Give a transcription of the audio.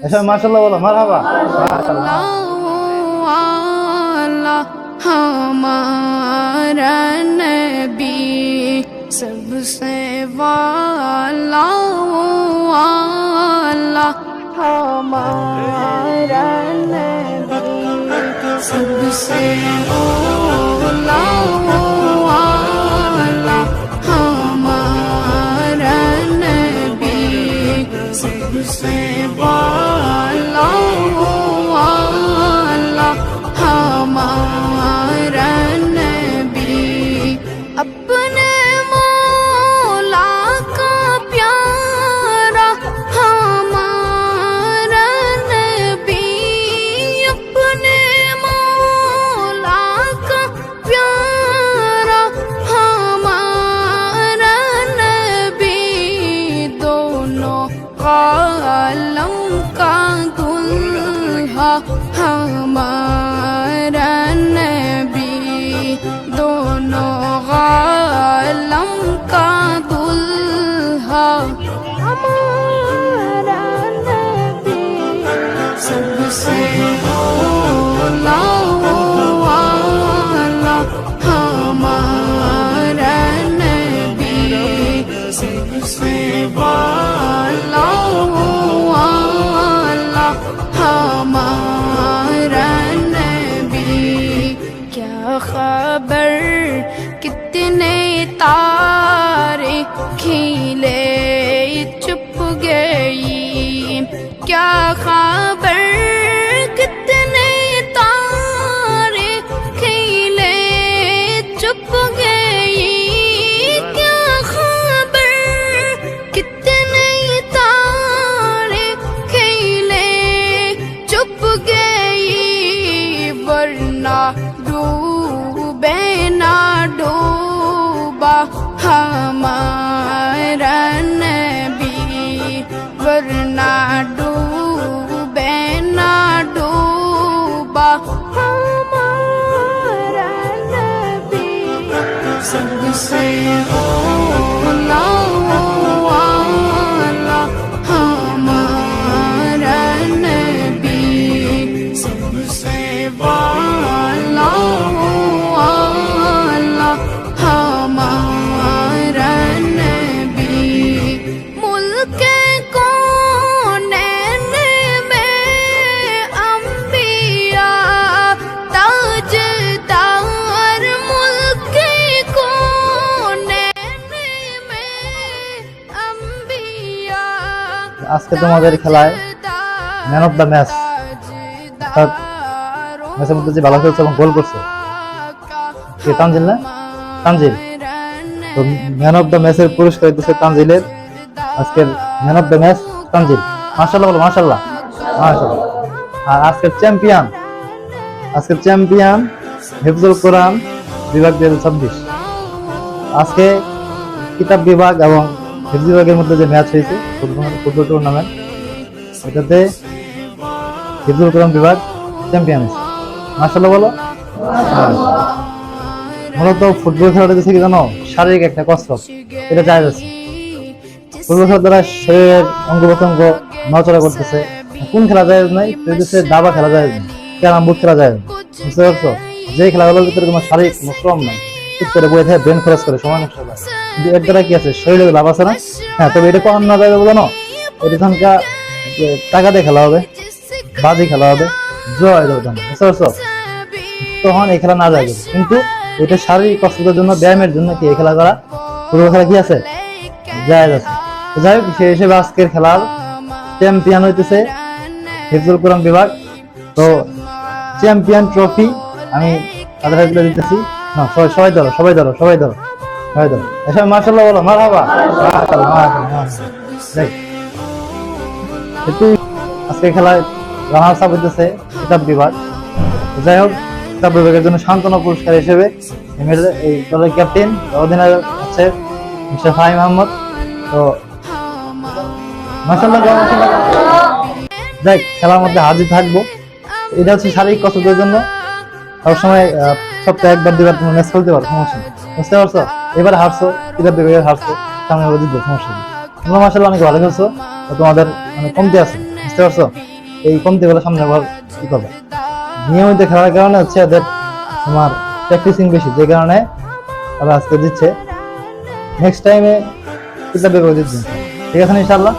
ऐसा माशाल्लाह बोलो मरहबा हमारा नबी सबसे वाला वाला हमारा नबी सबसे वाला वाला हमारा नबी सबसे वाला वाला हमारा नबी अपने मौला का प्यारा हमारा नबी अपने मौला का प्यारा हमारा नबी दोनों आलम का दुल्हा हमारा नबी दोनों आलम का दुल्हा हमारा नबी सबसे वाला वाला हमारा नबी सबसे वाला वाला हमारा नबी क्या खबर कितने तारे खिले चुप गई क्या खबर कितने तारे खिले चुप गई क्या खबर कितने तारे खिले चुप गई वरना डूबे ना डूबा हमारा नबी वरना डूबे ना डूबा हमारा नबी सबसे वाला वाला हमारा नबी सबसे वाला वाला हमारा नबी मुल्क कोनैन में अंबिया ताजदार मुल्क कोनैन में अंबिया আজকে তোমাদের খেলায় ম্যান অফ দ্য ম্যাচ অর্থাৎ ম্যাচের মধ্যে যে ভালো খেলছে এবং গোল করছে কে তানজিল না তানজিল তো ম্যান অফ দ্য ম্যাচের পুরস্কার দিচ্ছে তানজিলের আজকের man of the match Tanzil মাশাআল্লাহ বলো মাশাআল্লাহ মাশাআল্লাহ আর আজকের চ্যাম্পিয়ন হিফজুল কোরআন বিভাগ 2026 আজকে কিতাব বিভাগ এবং হিফজ বিভাগের মধ্যে যে ম্যাচ হয়েছে ফুটবল টুর্নামেন্ট এটাতে হিফজুল কোরআন বিভাগ চ্যাম্পিয়ন হয়েছে মাশাআল্লাহ বলো মূলত ফুটবল খেলাটা হচ্ছে কি জানো শারীরিক একটা কসরত এটা জায়েজ আছে ফুটবল খেলার দ্বারা শরীরের অঙ্গ প্রত্যঙ্গ নড়াচড়া করতেছে কোন খেলা জায়েজ নাই হচ্ছে দাবা খেলা জায়েজ নাই ক্যারাম বোর্ড খেলা জায়েজ বুঝতে পারছো যে খেলাগুলোর ভিতরে তোমার শারীরিক শ্রম নাই ঠিক করে বই থেকে ব্রেন খরচ করে সময় নষ্ট হয় কিন্তু এর দ্বারা কি আছে শরীরে লাভ আছে না হ্যাঁ তবে এটা কখন না যায় জানো এটা তখনকার টাকা দিয়ে খেলা হবে বাজি খেলা হবে জয় দেবে বুঝতে পারছো তখন এই খেলা না যায় কিন্তু এটা শারীরিক কসরতের জন্য ব্যায়ামের জন্য কি এই খেলা করা ফুটবল খেলা কি আছে জায়েজ আছে যাই হোক সেই হিসেবে আজকের খেলার চ্যাম্পিয়ন হইতেছে হিফজুল কোরআন বিভাগ তো চ্যাম্পিয়ন ট্রফি আমি তাদের হাতে দিতেছি না সবাই ধরো এসব মাশাআল্লাহ বলো মারহাবা আজকে খেলায় রানার্স আপ হইতেছে কিতাব বিভাগ যাই হোক কিতাব বিভাগের জন্য সান্ত্বনা পুরস্কার হিসেবে এই দলের ক্যাপ্টেন অধিনায়ক হচ্ছে মিস্টার ফাহিম আহমদ তো মাশাআল্লাহ যাই খেলার মধ্যে হাজির থাকবো এটা হচ্ছে শারীরিক কসরতের জন্য। সবসময় সপ্তাহে একবার দুবার তুমি ম্যাচ খেলতে পারো, সমস্যা নেই। বুঝতে পারছো? এবার হারছো, এবার দেখবে হারছো, সামনে আবার জিতবে, সমস্যা নেই। তোমরা মাসাল্লাহ অনেক ভালো খেলছো, তো তোমাদের মানে কমতি আছে, বুঝতে পারছো? এই কমতি গুলো সামনে আবার কি করবে। নিয়মিত খেলার কারণে হচ্ছে এদের তোমার প্র্যাকটিসিং বেশি, যে কারণে ওরা আজকে দিচ্ছে। নেক্সট টাইমে জিতবে। ঠিক আছে না ইনশাআল্লাহ?